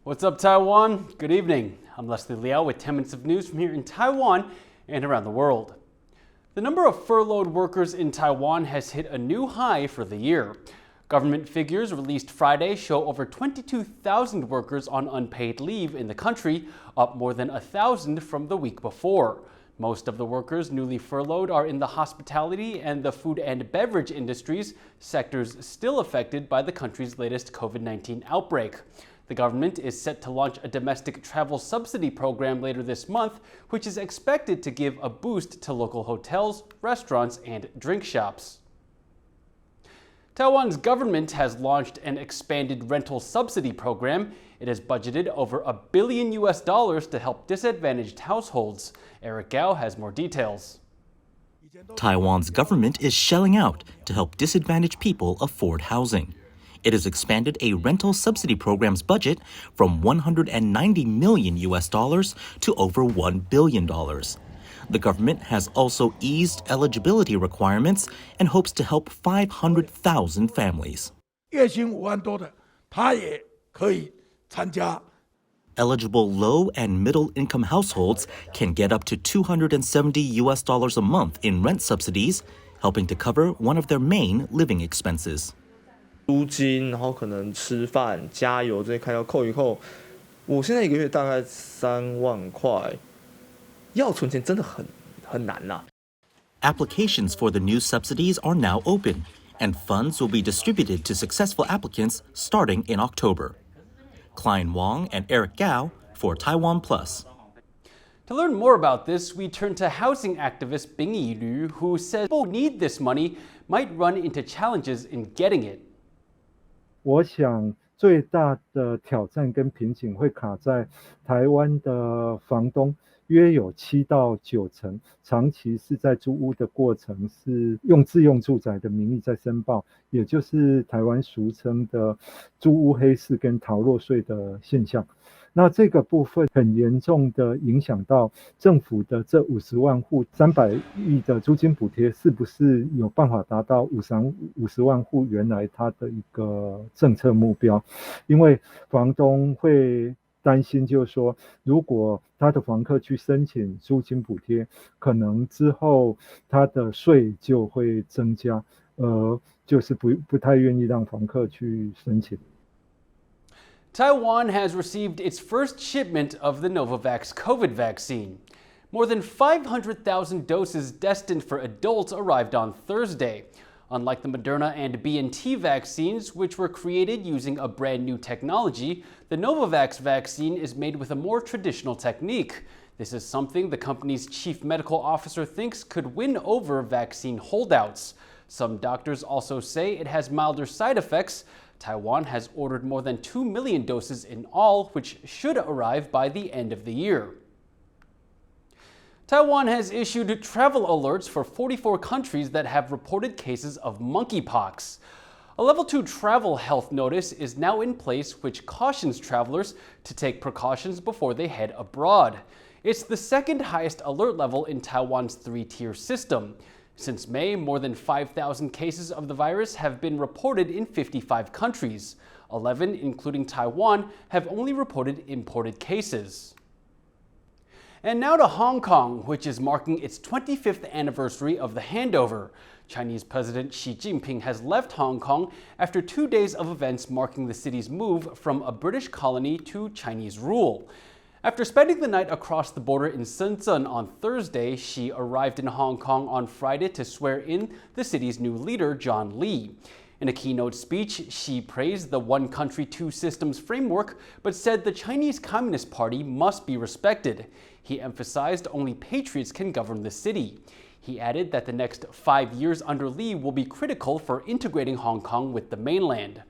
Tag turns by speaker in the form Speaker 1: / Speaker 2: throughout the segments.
Speaker 1: What's up, Taiwan? Good evening. I'm Leslie Liao with 10 minutes of news from here in Taiwan and around the world. The number of furloughed workers in Taiwan has hit a new high for the year. Government figures released Friday show over 22,000 workers on unpaid leave in the country, up more than 1,000 from the week before. Most of the workers newly furloughed are in the hospitality and the food and beverage industries, sectors still affected by the country's latest COVID-19 outbreak. The government is set to launch a domestic travel subsidy program later this month, which is expected to give a boost to local hotels, restaurants, and drink shops. Taiwan's government has launched an expanded rental subsidy program. It has budgeted over $1 billion to help disadvantaged households. Eric Gao has more details.
Speaker 2: Taiwan's government is shelling out to help disadvantaged people afford housing. It has expanded a rental subsidy program's budget from $190 million to over $1 billion. The government has also eased eligibility requirements and hopes to help 500,000 families. Eligible low and middle income households can get up to $270 a month in rent subsidies, helping to cover one of their main living expenses.
Speaker 3: 租金，然后可能吃饭、加油这些开销扣一扣，我现在一个月大概3万块，要存钱真的很难啦。
Speaker 2: Applications for the new subsidies are now open, and funds will be distributed to successful applicants starting in October. Klein Wong and Eric Gao for TaiwanPlus.
Speaker 1: To learn more about this, we turn to housing activist Penghu, who says people who need this money might run into challenges in getting it.
Speaker 4: 我想最大的挑战跟瓶颈会卡在台湾的房东约有7到9成长期是在租屋的过程是用自用住宅的名义在申报，也就是台湾俗称的租屋黑市跟逃漏税的现象。那这个部分很严重的影响到政府的这50万户300亿的租金补贴是不是有办法达到50万户原来它的一个政策目标。因为房东会担心就是说如果他的房客去申请租金补贴，可能之后他的税就会增加，就是不太愿意让房客去申请。
Speaker 1: Taiwan has received its first shipment of the Novavax COVID vaccine. More than 500,000 doses destined for adults arrived on Thursday. Unlike the Moderna and BNT vaccines, which were created using a brand new technology, the Novavax vaccine is made with a more traditional technique. This is something the company's chief medical officer thinks could win over vaccine holdouts. Some doctors also say it has milder side effects. Taiwan has ordered more than 2 million doses in all, which should arrive by the end of the year. Taiwan has issued travel alerts for 44 countries that have reported cases of monkeypox. A level 2 travel health notice is now in place, which cautions travelers to take precautions before they head abroad. It's the second highest alert level in Taiwan's 3-tier system. Since May, more than 5,000 cases of the virus have been reported in 55 countries. 11, including Taiwan, have only reported imported cases. And now to Hong Kong, which is marking its 25th anniversary of the Handover. Chinese President Xi Jinping has left Hong Kong after 2 days of events marking the city's move from a British colony to Chinese rule. After spending the night across the border in Shenzhen on Thursday, Xi arrived in Hong Kong on Friday to swear in the city's new leader, John Lee. In a keynote speech, Xi praised the One Country, Two Systems framework, but said the Chinese Communist Party must be respected. He emphasized only patriots can govern the city. He added that the next 5 years under Lee will be critical for integrating Hong Kong with the mainland.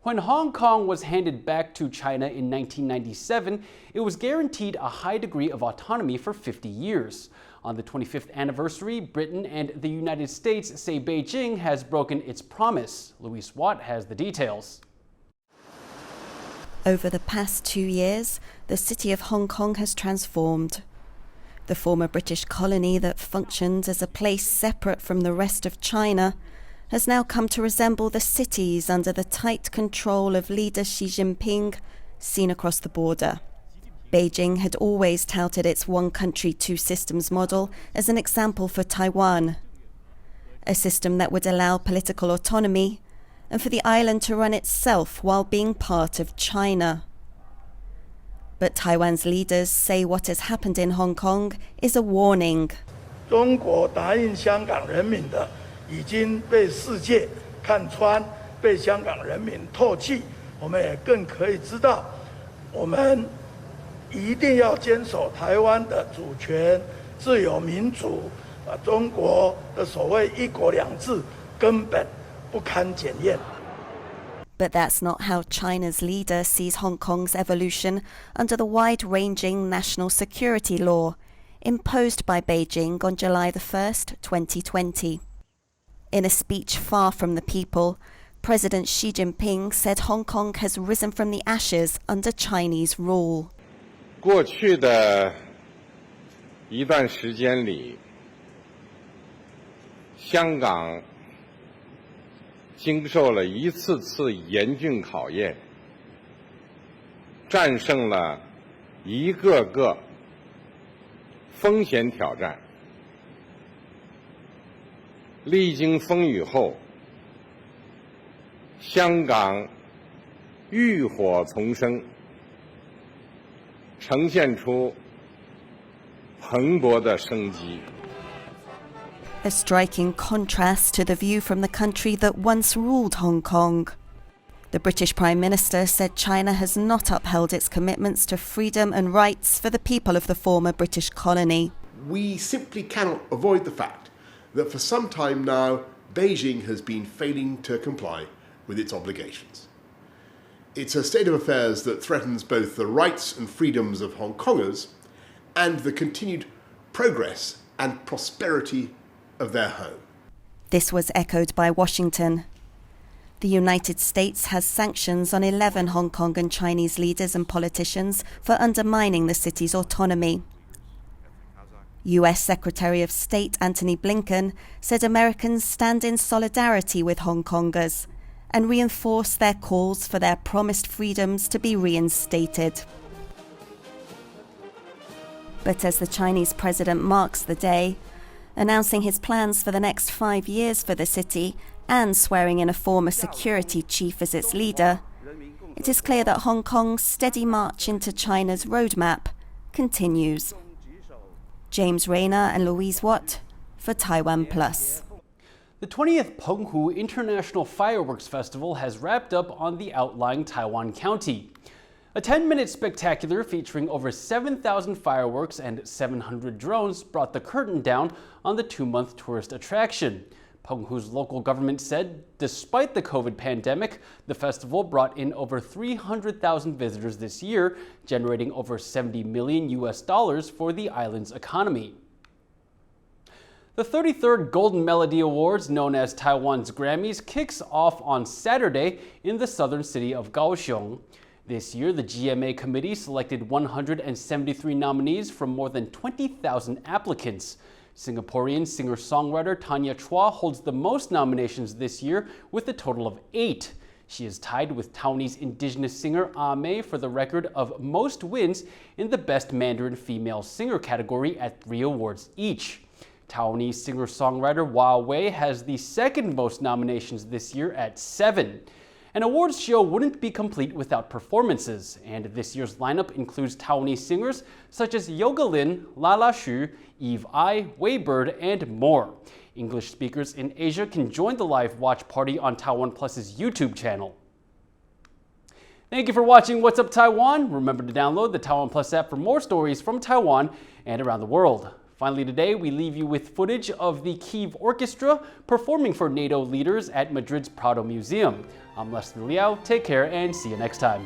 Speaker 1: When Hong Kong was handed back to China in 1997, it was guaranteed a high degree of autonomy for 50 years. On the 25th anniversary, Britain and the United States say Beijing has broken its promise. Louise Watt has the details.
Speaker 5: Over the past 2 years, the city of Hong Kong has transformed. The former British colony that functioned as a place separate from the rest of China has now come to resemble the cities under the tight control of leader Xi Jinping seen across the border. Beijing had always touted its one country, two systems model as an example for Taiwan, a system that would allow political autonomy and for the island to run itself while being part of China. But Taiwan's leaders say what has happened in Hong Kong is a warning.
Speaker 6: 中国答应香港人民的已经被世界看穿，被香港人民唾弃。我们也更可以知道，我们一定要坚守台湾的主权、自由、民主。中国的所谓一国两制根本不堪检验。
Speaker 5: But that's not how China's leader sees Hong Kong's evolution under the wide-ranging national security law imposed by Beijing on July 1st, 2020. In a speech far from the people, President Xi Jinping said Hong Kong has risen from the ashes under Chinese rule.
Speaker 7: 过去的一段时间里，香港经受了一次次严峻考验，战胜了一个个风险挑战。历经风雨后，香港浴火重生，呈现出蓬勃的生机。
Speaker 5: A striking contrast to the view from the country that once ruled Hong Kong. The British Prime Minister said China has not upheld its commitments to freedom and rights for the people of the former British colony.
Speaker 8: We simply cannot avoid the fact that for some time now, Beijing has been failing to comply with its obligations. It's a state of affairs that threatens both the rights and freedoms of Hong Kongers and the continued progress and prosperity of their home.
Speaker 5: This was echoed by Washington. The United States has sanctions on 11 Hong Kong and Chinese leaders and politicians for undermining the city's autonomy. US Secretary of State Antony Blinken said Americans stand in solidarity with Hong Kongers and reinforce their calls for their promised freedoms to be reinstated. But as the Chinese president marks the day, announcing his plans for the next 5 years for the city and swearing in a former security chief as its leader, it is clear that Hong Kong's steady march into China's roadmap continues. James Rayner and Louise Watt for TaiwanPlus.
Speaker 1: The 20th Penghu International Fireworks Festival has wrapped up on the outlying Taiwan County. A 10-minute spectacular featuring over 7,000 fireworks and 700 drones brought the curtain down on the 2-month tourist attraction. Penghu's local government said, despite the COVID pandemic, the festival brought in over 300,000 visitors this year, generating over $70 million for the island's economy. The 33rd Golden Melody Awards, known as Taiwan's Grammys, kicks off on Saturday in the southern city of Kaohsiung. This year, the GMA committee selected 173 nominees from more than 20,000 applicants. Singaporean singer-songwriter Tanya Chua holds the most nominations this year with a total of 8. She is tied with Taiwanese indigenous singer Ah Mei for the record of most wins in the Best Mandarin Female Singer category at 3 awards each. Taiwanese singer-songwriter Hua Wei has the second most nominations this year at 7. An awards show wouldn't be complete without performances, and this year's lineup includes Taiwanese singers such as Yoga Lin, Lala Xu, Eve Ai, Wei Bird, and more. English speakers in Asia can join the live watch party on TaiwanPlus's YouTube channel. Thank you for watching What's Up Taiwan. Remember to download the TaiwanPlus app for more stories from Taiwan and around the world. Finally today, we leave you with footage of the Kyiv Orchestra performing for NATO leaders at Madrid's Prado Museum. I'm Liao. Take care and see you next time.